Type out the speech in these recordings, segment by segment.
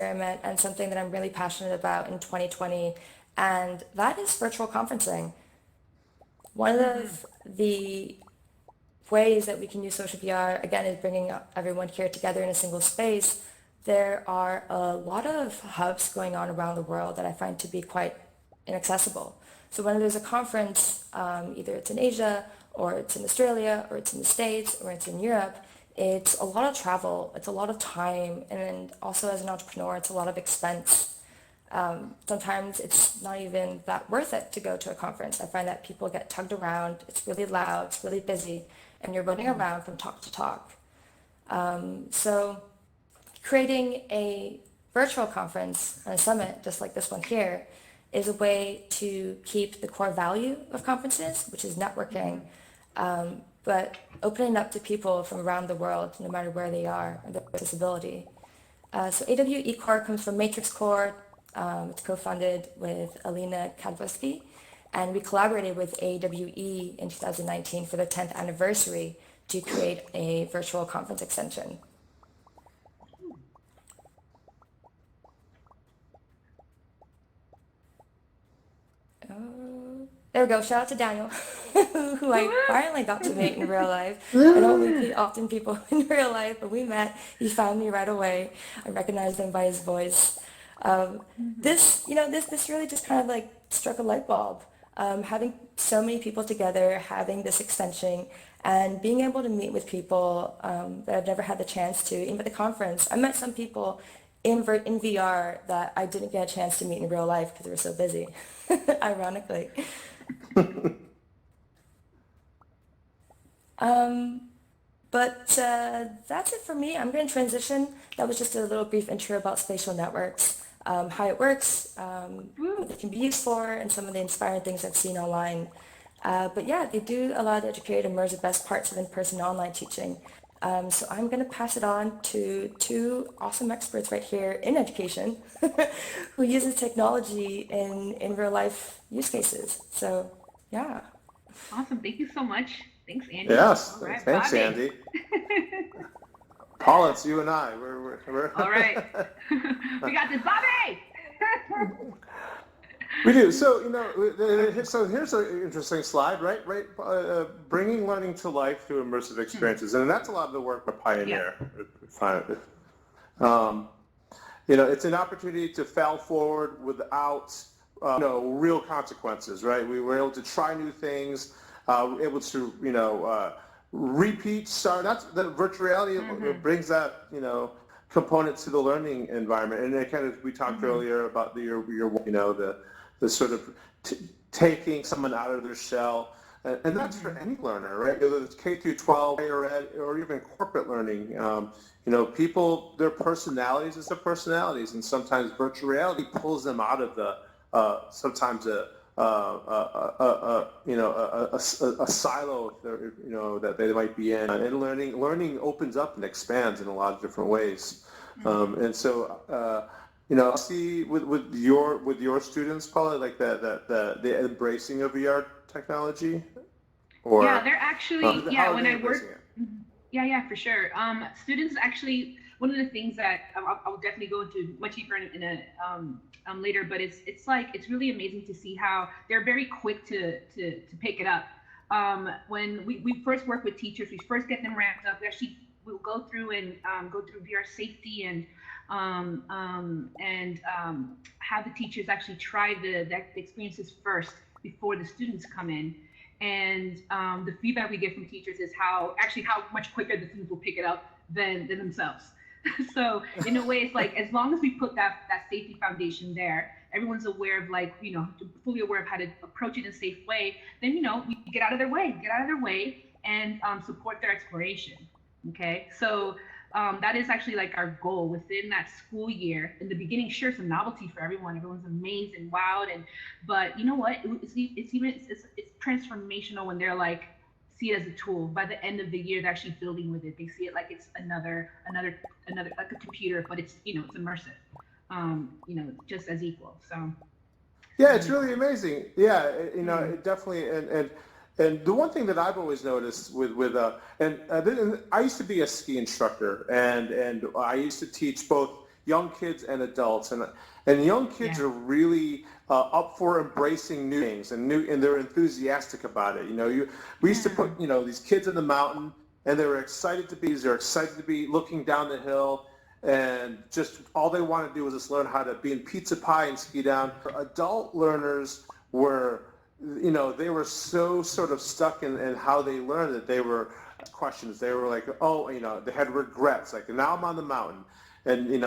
experiment and something that I'm really passionate about in 2020, and that is virtual conferencing. One of the ways that we can use social VR, again, is bringing everyone here together in a single space. There are a lot of hubs going on around the world that I find to be quite inaccessible. So when there's a conference, either it's in Asia, or it's in Australia, or it's in the States, or it's in Europe, it's a lot of travel, it's a lot of time, and also as an entrepreneur, it's a lot of expense. Sometimes it's not even that worth it to go to a conference. I find that people get tugged around, it's really loud, it's really busy, and you're running around from talk to talk. So creating a virtual conference and a summit, just like this one here, is a way to keep the core value of conferences, which is networking, but opening up to people from around the world, no matter where they are, and their disability. So AWE Core comes from Matrix Core. It's co-funded with Alina Kadlowski, and we collaborated with AWE in 2019 for the 10th anniversary to create a virtual conference extension. There we go. Shout out to Daniel, who I finally got to meet in real life. I don't meet often people in real life, but we met. He found me right away. I recognized him by his voice. This really just kind of like struck a light bulb. Having so many people together, having this extension, and being able to meet with people that I've never had the chance to, even at the conference. I met some people in VR that I didn't get a chance to meet in real life because they were so busy, ironically. But that's it for me. I'm going to transition. That was just a little brief intro about spatial networks, how it works, what it can be used for, and some of the inspiring things I've seen online. But yeah, they do allow the educator to merge the best parts of in-person and online teaching. So I'm going to pass it on to two awesome experts right here in education who uses technology in real life use cases. So yeah. Awesome. Thank you so much. Thanks, Andy. Yes. Right, Thanks, Bobby. Andy. Paula, it's you and I. We're All right. We got this, Bobby. We do. So, so here's an interesting slide, right? Bringing learning to life through immersive experiences. And that's a lot of the work with Pioneer. It's an opportunity to fail forward without, real consequences, right? We were able to try new things, able to, repeat, start. That's the virtual reality brings that, component to the learning environment. And it kind of, we talked earlier about the sort of taking someone out of their shell, and that's for any learner, right? Whether it's K through 12, higher ed, or even corporate learning. People, their personalities is their personalities, and sometimes virtual reality pulls them out of the sometimes a silo that they might be in, and learning opens up and expands in a lot of different ways, and so. See with your students, Paula, like the embracing of VR technology, or yeah, they're actually when I work. Yeah, for sure. Students actually, one of the things that I'll definitely go into much deeper in a later, but it's really amazing to see how they're very quick to pick it up. When we first work with teachers, we first get them ramped up. We'll go through VR safety and have the teachers actually try the experiences first before the students come in. And the feedback we get from teachers is how much quicker the students will pick it up than themselves. So in a way, it's like, as long as we put that safety foundation there, everyone's aware of fully aware of how to approach it in a safe way, then, we get out of their way and support their exploration. Okay, so that is actually like our goal within that school year. In the beginning, sure, some novelty for everyone. Everyone's amazed and wowed, but you know what? It's transformational when they're like, see it as a tool. By the end of the year, they're actually building with it. They see it like it's another like a computer, but it's it's immersive. Just as equal. So yeah, it's really amazing. Yeah, it definitely and the one thing that I've always noticed I used to be a ski instructor, and I used to teach both young kids and adults, and young kids Yeah. are really up for embracing new things and they're enthusiastic about it. We used to put these kids in the mountain, and they're excited to be looking down the hill, and just all they want to do is just learn how to be in pizza pie and ski down. Adult learners were, they were so sort of stuck in how they learned that they were questions. They were like, they had regrets. Like, now I'm on the mountain, and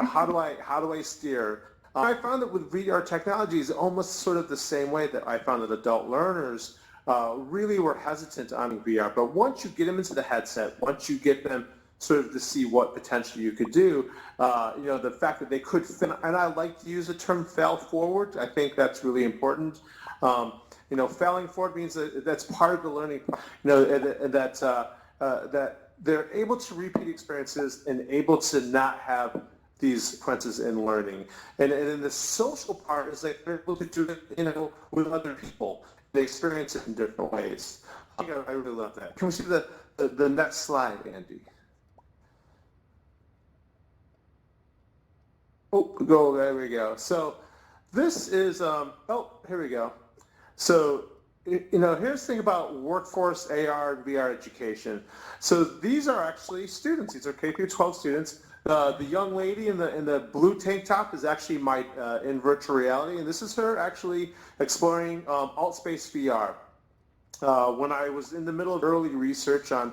how do I steer? I found that with VR technology is almost sort of the same way that I found that adult learners really were hesitant on VR. But once you get them into the headset, once you get them sort of to see what potentially you could do, the fact that they could, and I like to use the term fail forward. I think that's really important. Failing forward means that's part of the learning, that they're able to repeat experiences and able to not have these consequences in learning. And then the social part is like they're able to do it, with other people. They experience it in different ways. I really love that. Can we see the next slide, Andy? There we go. So this is, here we go. So, here's the thing about workforce AR and VR education. So these are actually students. These are K through 12 students. The young lady in the blue tank top is actually in virtual reality, and this is her actually exploring AltSpace VR. When I was in the middle of early research on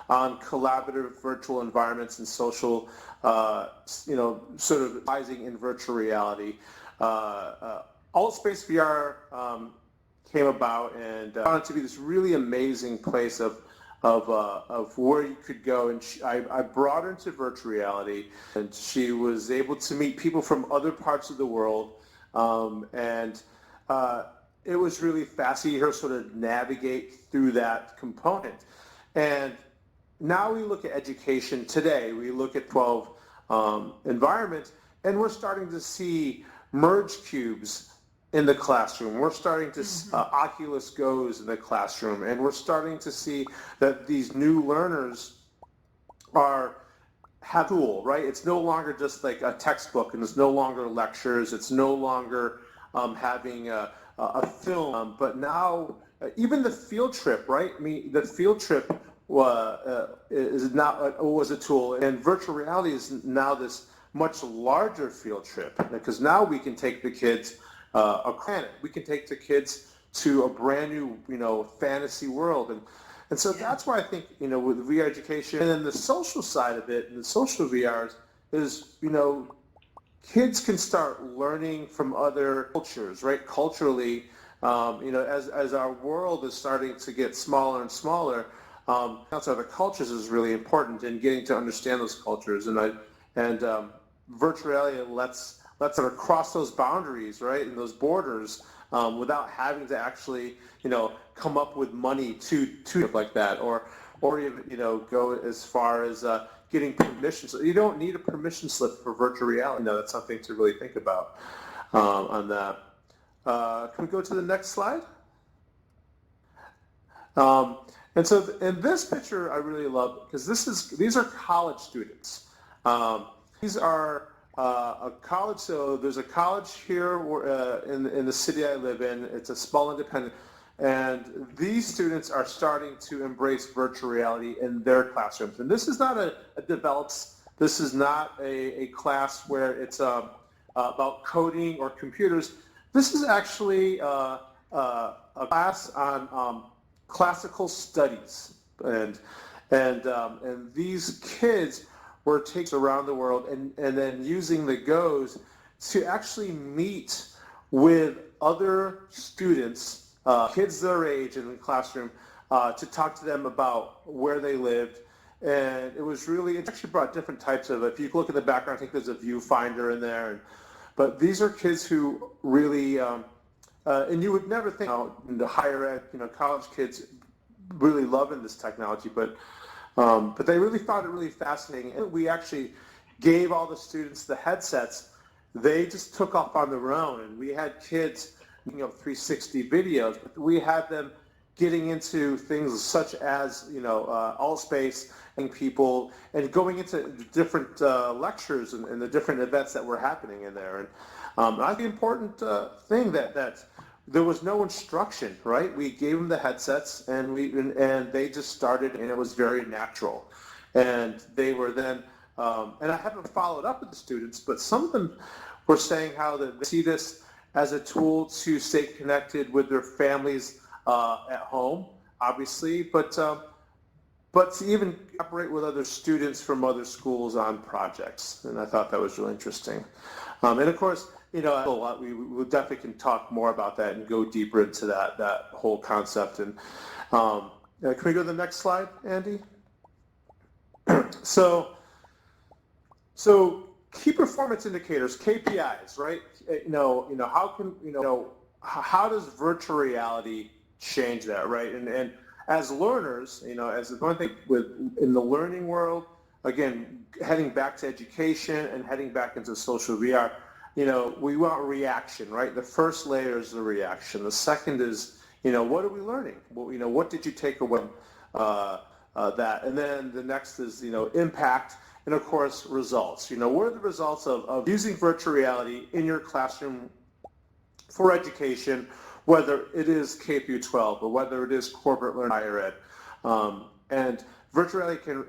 collaborative virtual environments and social, sort of advising in virtual reality, AltSpace VR came about, and found it to be this really amazing place of where you could go. And I brought her into virtual reality, and she was able to meet people from other parts of the world, and it was really fast to see her sort of navigate through that component. And now we look at education today. We look at 12 environments, and we're starting to see merge cubes in the classroom. We're starting to Oculus Goes in the classroom, and we're starting to see that these new learners have a tool, right? It's no longer just like a textbook, and it's no longer lectures. It's no longer having a film, but now even the field trip, right? I mean, the field trip was a tool, and virtual reality is now this much larger field trip, because now we can take the kids a planet. We can take the kids to a brand new, fantasy world, and so that's why I think, with VR education, and then the social side of it, and the social VRs is, kids can start learning from other cultures, right? Culturally, as our world is starting to get smaller and smaller, outside the cultures is really important in getting to understand those cultures, and virtual reality lets sort of cross those boundaries, right, and those borders, without having to actually, come up with money to like that, or even, go as far as getting permission. So you don't need a permission slip for virtual reality. That's something to really think about on that. Can we go to the next slide? And so in this picture, I really love, because these are college students. These are a college. So there's a college here in the city I live in. It's a small independent, and these students are starting to embrace virtual reality in their classrooms. And this is not this is not a class where it's about coding or computers. This is actually a class on classical studies, and these kids were taken around the world and then using the Goes to actually meet with other students, kids their age in the classroom, to talk to them about where they lived. And it actually brought different types of, if you look at the background, I think there's a viewfinder in there. But these are kids who really, and you would never think, the higher ed, college kids really loving this technology, but they really found it really fascinating. And we actually gave all the students the headsets. They just took off on their own, and we had kids, 360 videos, but we had them getting into things such as, alt space and people, and going into different lectures and the different events that were happening in there. And I think the important thing that there was no instruction, right? We gave them the headsets, and they just started, and it was very natural. And they were then, and I haven't followed up with the students, but some of them were saying how they see this as a tool to stay connected with their families at home, obviously, but to even operate with other students from other schools on projects. And I thought that was really interesting. And of course, we definitely can talk more about that and go deeper into that whole concept. And can we go to the next slide, Andy? So key performance indicators, KPIs, right? How does virtual reality change that, right? And as learners, as one thing in the learning world, again, heading back to education and heading back into social VR, we want reaction, right? The first layer is the reaction. The second is, what are we learning? Well, what did you take away that? And then the next is, impact, and of course, results. What are the results of using virtual reality in your classroom for education, whether it is K through 12 or whether it is corporate learning, higher ed. And virtual reality can,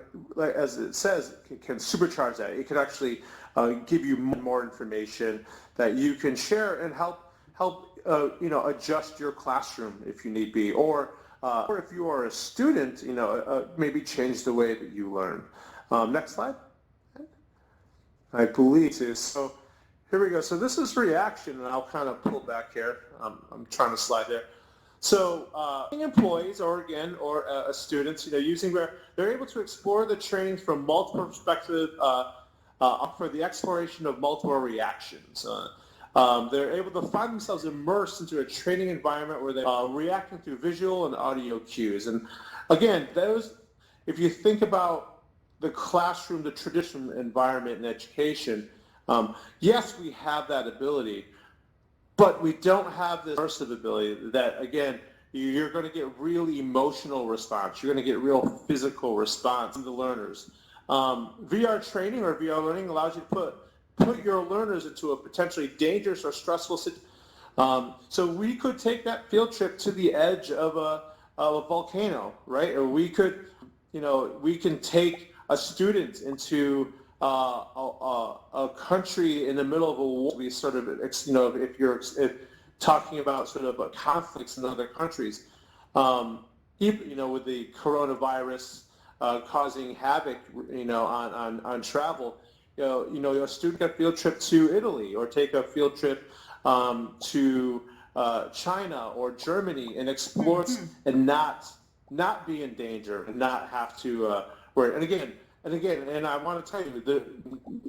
as it says, can supercharge that. It can actually give you more information that you can share and help adjust your classroom if you need be, or if you are a student, maybe change the way that you learn. Next slide. I believe so. So here we go. So this is reaction, and I'll kind of pull back here. I'm trying to slide there. So employees, or students, they're able to explore the training from multiple perspectives for the exploration of multiple reactions. They're able to find themselves immersed into a training environment where they're reacting through visual and audio cues. And again, if you think about the classroom, the traditional environment in education, yes, we have that ability, but we don't have this immersive ability that, again, you're going to get real emotional response. You're going to get real physical response from the learners. VR training or VR learning allows you to put your learners into a potentially dangerous or stressful situation. So we could take that field trip to the edge of a volcano, right? Or we could, we can take a student into a country in the middle of a war. We sort of, if you're talking about sort of conflicts in other countries, with the coronavirus causing havoc, on travel, a student get a field trip to Italy or take a field trip to China or Germany and explore and not be in danger and not have to worry. And I want to tell you that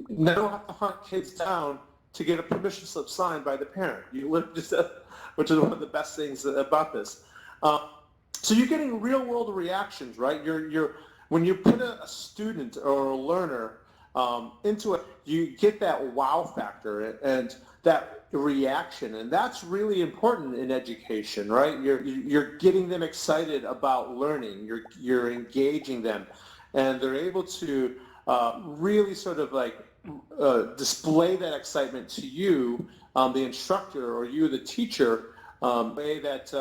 you don't have to hunt kids down to get a permission slip signed by the parent. Which is one of the best things about this. So you're getting real world reactions, right? When you put a student or a learner into it, you get that wow factor and that reaction, and that's really important in education, right? You're getting them excited about learning. You're engaging them, and they're able to really sort of display that excitement to you, the instructor, or you, the teacher, way that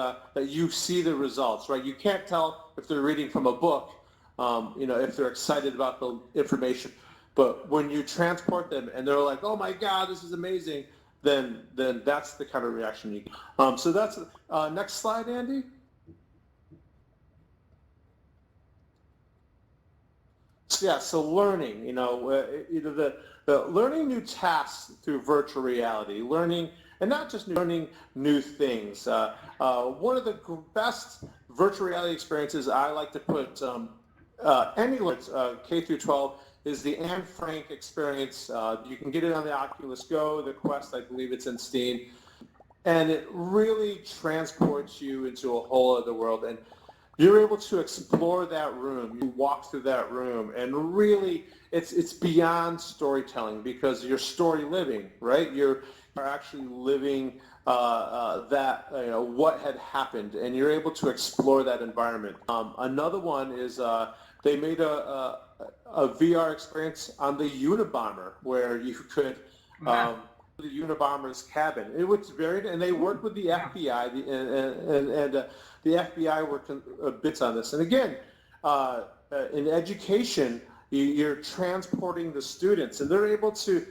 you see the results, right? You can't tell if they're reading from a book, if they're excited about the information. But when you transport them and they're like, "Oh my God, this is amazing," then that's the kind of reaction you get. So that's next slide, Andy. So learning, the learning new tasks through virtual reality, learning, and not just learning new things. One of the best virtual reality experiences I like to put any K through 12 is the Anne Frank experience. You can get it on the Oculus Go, the Quest, I believe it's in Steam, and it really transports you into a whole other world. you're able to explore that room. You walk through that room, and really, it's beyond storytelling because you're story living, right? You're actually living that what had happened, and you're able to explore that environment. Another one is they made a VR experience on the Unabomber where you could. The Unabomber's cabin. It was very, and they worked with the FBI, the FBI worked bits on this. And again, in education, you're transporting the students, and they're able to,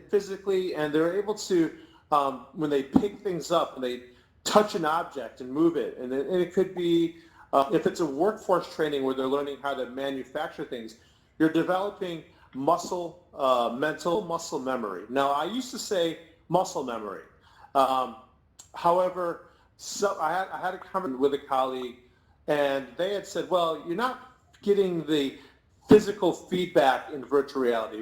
physically, and they're able to, when they pick things up and they touch an object and move it, and it could be, if it's a workforce training where they're learning how to manufacture things, you're developing mental muscle memory. Now, I used to say muscle memory. However, I had a conversation with a colleague, and they had said, well, you're not getting the physical feedback in virtual reality,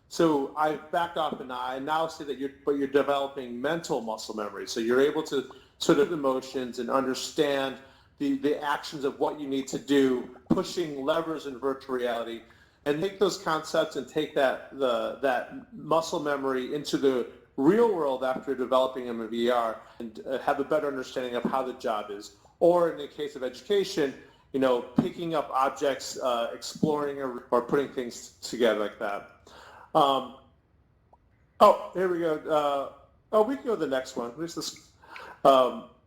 so I backed off, and I now say that you're developing mental muscle memory. So you're able to sort of emotions and understand the actions of what you need to do, pushing levers in virtual reality, and take those concepts and take that muscle memory into the real world after developing them in VR and have a better understanding of how the job is. Or in the case of education, picking up objects, exploring or putting things together like that. Here we go. We can go to the next one. There's this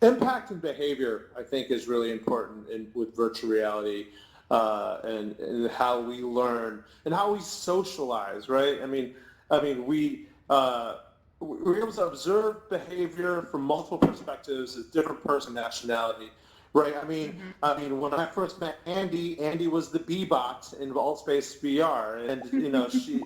impact and behavior, I think, is really important with virtual reality. And how we learn and how we socialize, right? We're able to observe behavior from multiple perspectives, a different person, nationality, right? When I first met Andy was the Bebot in AltSpace VR, and she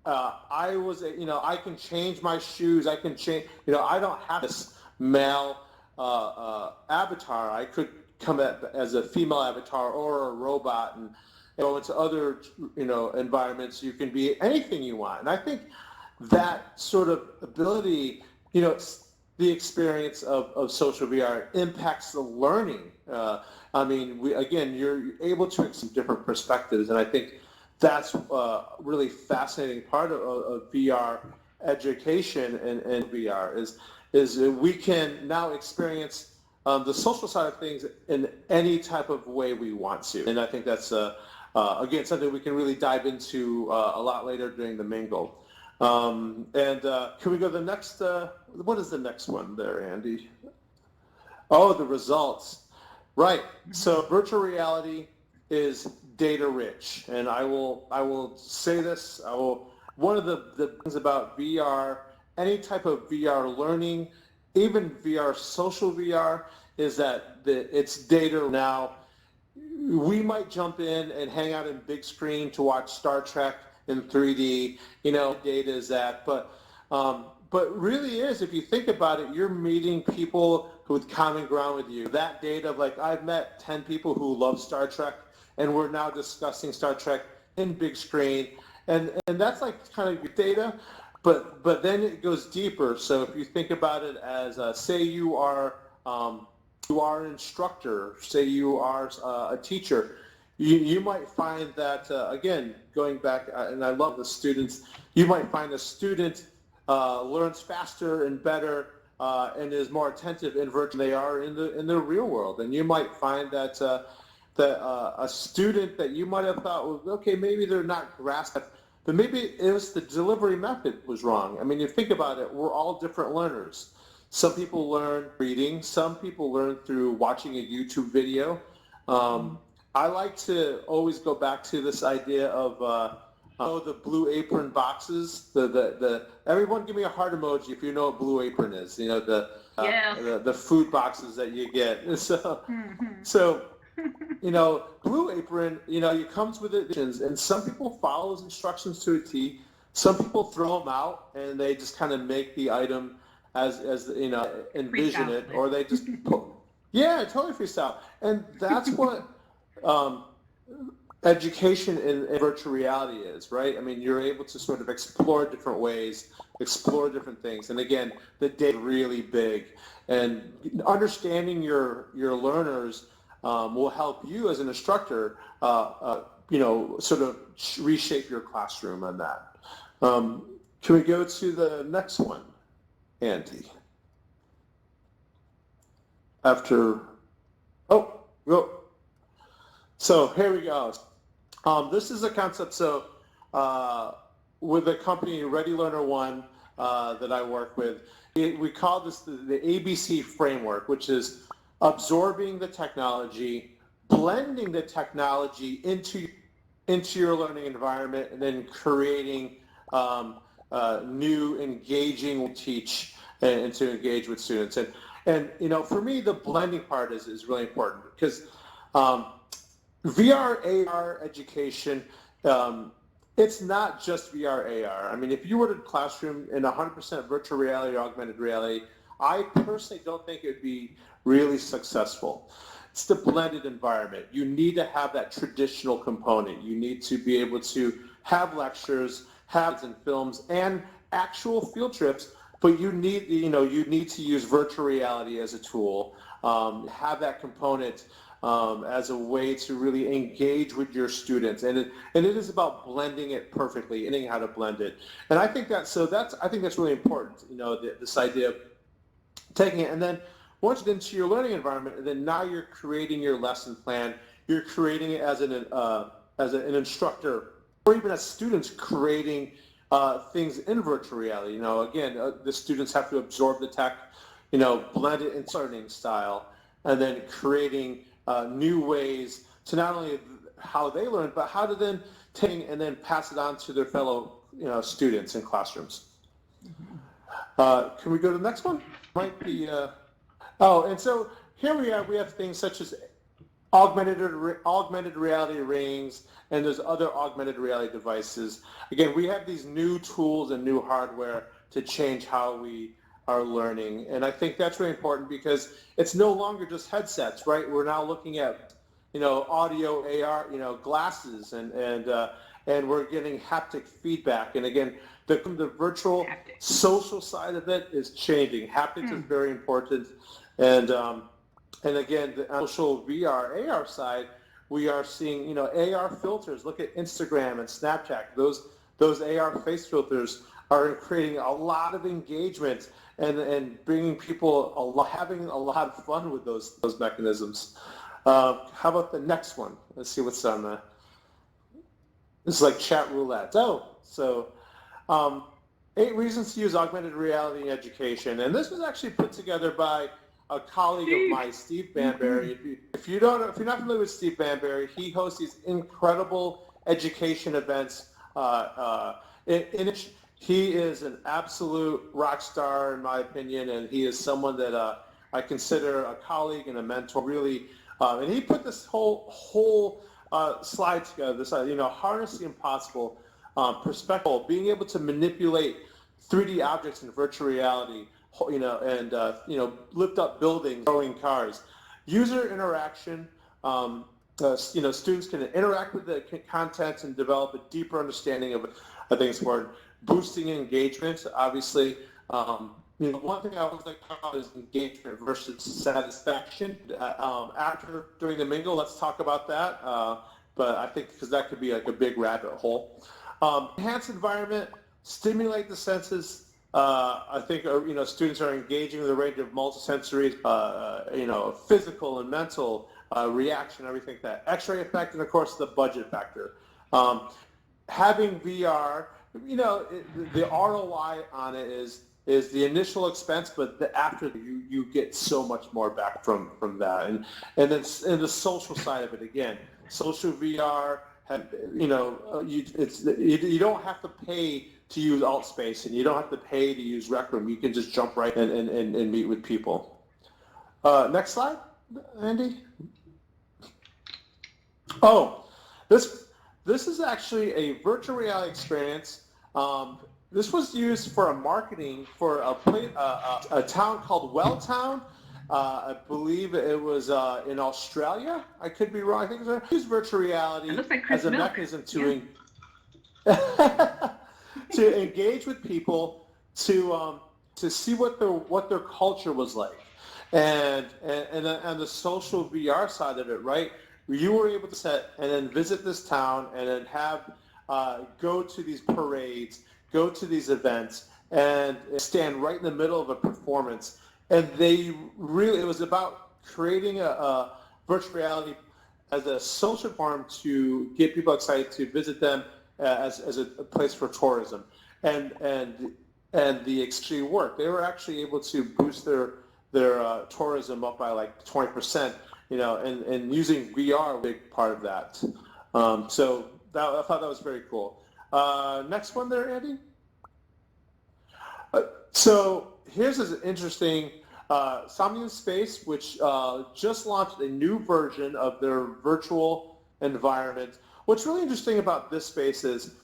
I was, I can change my shoes, I can change, I don't have this male avatar. I could come as a female avatar or a robot and go into other environments. You can be anything you want, and I think that sort of ability, the experience of social VR impacts the learning. You're able to have some different perspectives, and I think that's a really fascinating part of VR education and VR is we can now experience the social side of things in any type of way we want to. And I think that's, again, something we can really dive into a lot later during the mingle. Can we go to the next, what is the next one there, Andy? Oh, the results. Right. So virtual reality is data rich. And I will say this, one of the things about VR, any type of VR learning, even VR, social VR, is that it's data now. We might jump in and hang out in big screen to watch Star Trek in 3D, data is that, but really is, if you think about it, you're meeting people with common ground with you. That data, like I've met 10 people who love Star Trek, and we're now discussing Star Trek in big screen, and that's like kind of your data. But then it goes deeper. So if you think about it as, say you are an instructor, say you are a teacher, you might find that, again, going back, and I love the students, you might find a student learns faster and better and is more attentive in virtual than they are in the real world. And you might find that a student that you might have thought, well, okay, maybe they're not grasping, but maybe it was the delivery method was wrong. You think about it, we're all different learners. Some people learn reading, some people learn through watching a YouTube video. I like to always go back to this idea of the Blue Apron boxes. Everyone give me a heart emoji if you know what Blue Apron is. The food boxes that you get. So Blue Apron, it comes with it, and some people follow those instructions to a T. Some people throw them out and they just kind of make the item as envision it, or they just totally freestyle. And that's what education in virtual reality is, right? I mean, you're able to sort of explore different ways, explore different things. And again, the data is really big. And understanding your learners will help you as an instructor, sort of reshape your classroom on that. Can we go to the next one, Andy? So here we go. This is a concept. So with the company Ready Learner One that I work with, we call this the ABC framework, which is absorbing the technology, blending the technology into your learning environment, and then creating new engaging teach and to engage with students. And for me, the blending part is really important because VR, AR education, it's not just VR, AR. I mean, if you were in a classroom in 100% virtual reality or augmented reality, I personally don't think it would be really successful. It's the blended environment. You need to have that traditional component. You need to be able to have lectures, have and films, and actual field trips, but you need to use virtual reality as a tool, have that component as a way to really engage with your students, and it is about blending it perfectly, knowing how to blend it. And I think that's really important. This idea of taking it and then once it's into your learning environment, and then now you're creating your lesson plan. You're creating it as an instructor, or even as students creating things in virtual reality. Again, the students have to absorb the tech, blend it in learning style, and then creating new ways to not only how they learn, but how to then take and then pass it on to their fellow students in classrooms. Can we go to the next one? Might be. And so here we have things such as augmented reality rings, and there's other augmented reality devices. Again, we have these new tools and new hardware to change how we are learning, and I think that's really important because it's no longer just headsets, right? We're now looking at audio, AR, glasses, and we're getting haptic feedback. And again, the virtual social side of it is changing. Haptics is very important, and again, the social VR, AR side, we are seeing AR filters. Look at Instagram and Snapchat. Those AR face filters are creating a lot of engagement and bringing people having a lot of fun with those mechanisms. How about the next one? Let's see what's on the. This is like chat roulette. 8 reasons to use augmented reality in education, and this was actually put together by a colleague of mine, Steve Banbury. If you're not familiar with Steve Banbury, he hosts these incredible education events. He is an absolute rock star, in my opinion, and he is someone that I consider a colleague and a mentor. Really, and he put this whole slide together. This harness the impossible perspective, being able to manipulate 3D objects in virtual reality. And lift up buildings, throwing cars. User interaction. Students can interact with the content and develop a deeper understanding of things. For boosting engagement, obviously. One thing I always like to talk about is engagement versus satisfaction. During the mingle, let's talk about that. But I think because that could be like a big rabbit hole. Enhance environment, stimulate the senses. I think students are engaging with a range of multisensory, physical and mental reaction, everything like that. X-ray effect, and of course the budget factor. Having VR, the ROI on it is the initial expense, but after you get so much more back from that, and then the social side of it again, social VR. You don't have to pay to use AltSpace, and you don't have to pay to use Rec Room. You can just jump right in and meet with people. Next slide, Andy. This is actually a virtual reality experience. This was used for a marketing for a town called Welltown, I believe it was in Australia. I could be wrong. I think it was use virtual reality It looks like Chris as a Milk. mechanism Yeah. to engage with people, to see what their culture was like, and the social VR side of it, right? You were able to set and then visit this town and then have go to these parades, go to these events, and stand right in the middle of a performance. And it was about creating a virtual reality as a social forum to get people excited to visit them as a place for tourism. And the extreme work. They were actually able to boost their tourism up by like 20%, and using VR a big part of that. So I thought that was very cool. Next one there, Andy. So here's an interesting Somnium Space, which just launched a new version of their virtual environment. What's really interesting about this space is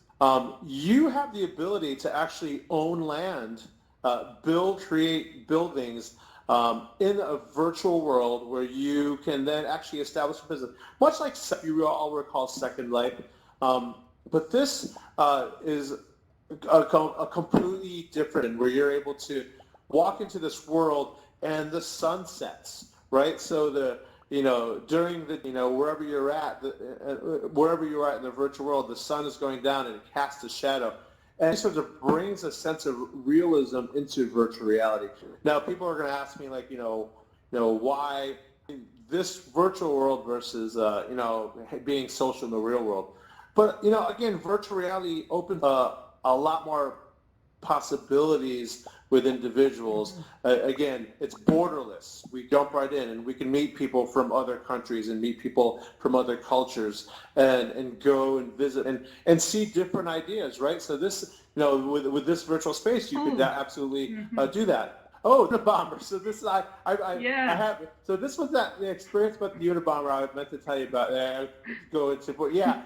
you have the ability to actually own land, create buildings in a virtual world where you can then actually establish a business, much like you all recall Second Life. But this is a completely different, where you're able to walk into this world and the sun sets, right? So during the, wherever you're at in the virtual world, the sun is going down and it casts a shadow. And it sort of brings a sense of realism into virtual reality. Now, people are going to ask me, like, why this virtual world versus, being social in the real world. But, again, virtual reality opens a lot more possibilities with individuals. Again, it's borderless. We jump right in and we can meet people from other countries and meet people from other cultures and go and visit and see different ideas, right? So this, with this virtual space, you could absolutely do that. Oh, the Unabomber. So this is I have. So this was the experience about the Unabomber I meant to tell you about. Go into, but yeah,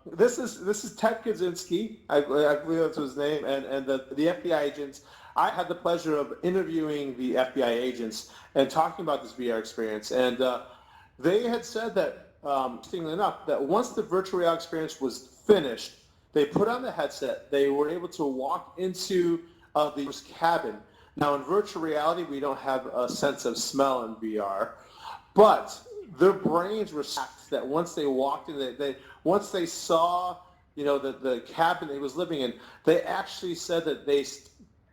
this is Ted Kaczynski. I believe that's his name, and the FBI agents. I had the pleasure of interviewing the FBI agents and talking about this VR experience, and they had said that, interestingly enough, that once the virtual reality experience was finished, they put on the headset. They were able to walk into the cabin. Now, in virtual reality, we don't have a sense of smell in VR, but their brains were stacked that once they walked in, once they saw, the cabin they was living in, they actually said that they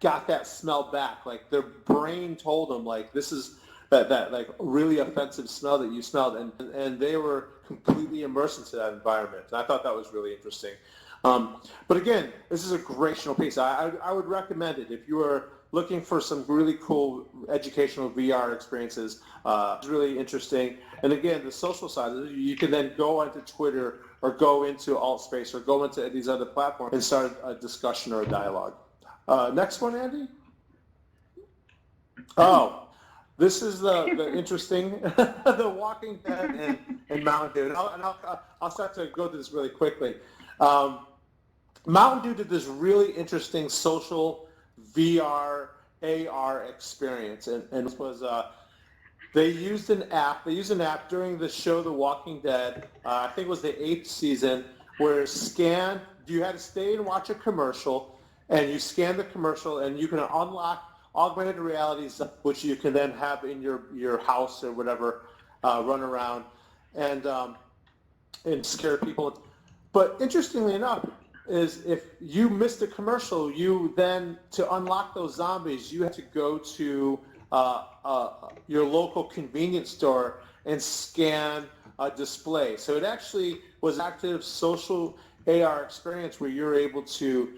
got that smell back. Like their brain told them, like, this is that like really offensive smell that you smelled, and they were completely immersed into that environment. And I thought that was really interesting. But again, this is a great piece. I would recommend it if you are looking for some really cool educational VR experiences. It's really interesting. And again, the social side, you can then go onto Twitter or go into AltSpace or go into these other platforms and start a discussion or a dialogue. Next one, Andy? Oh, this is the interesting, the Walking Dead and Mountain Dew. And I'll start to go through this really quickly. Mountain Dew did this really interesting social VR, AR experience, and it was they used an app. They used an app during the show The Walking Dead. I think it was the 8th season, where you had to stay and watch a commercial, and you scan the commercial, and you can unlock augmented realities, which you can then have in your house or whatever, run around and scare people. But interestingly enough, is if you missed a commercial, you then, to unlock those zombies, you had to go to your local convenience store and scan a display. So it actually was an active social AR experience where you're able to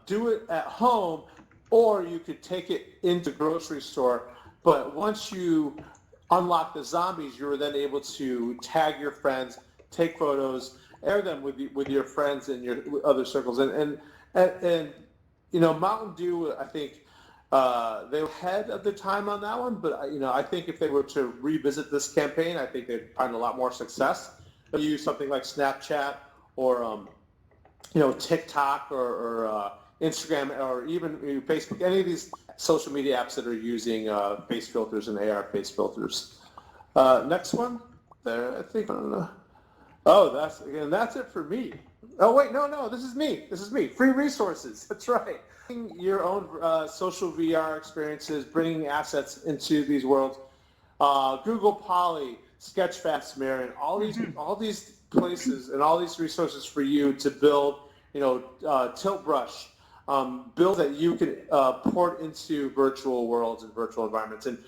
do it at home, or you could take it into the grocery store. But once you unlock the zombies, you were then able to tag your friends, take photos, air them with your friends and your other circles, and Mountain Dew, I think they were ahead of the time on that one, but I think if they were to revisit this campaign, I think they'd find a lot more success. They use something like Snapchat or TikTok or Instagram or even Facebook, any of these social media apps that are using face filters and AR face filters. Next one. There, I think. Oh, that's it for me. Oh wait, no, this is me. Free resources. That's right. Your own social VR experiences, bringing assets into these worlds. Google Poly, Sketchfab, Marion, all these places and all these resources for you to build, tilt brush, build that you can port into virtual worlds and virtual environments. And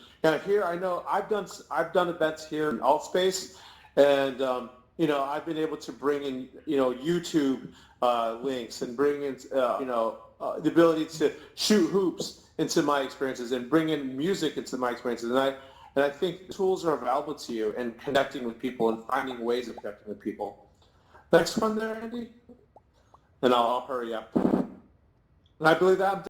here I know I've done events here in Altspace, and I've been able to bring in YouTube links and bring in the ability to shoot hoops into my experiences and bring in music into my experiences. And I think tools are available to you and connecting with people and finding ways of connecting with people. Next one there, Andy. And I'll hurry up. And I believe that I'm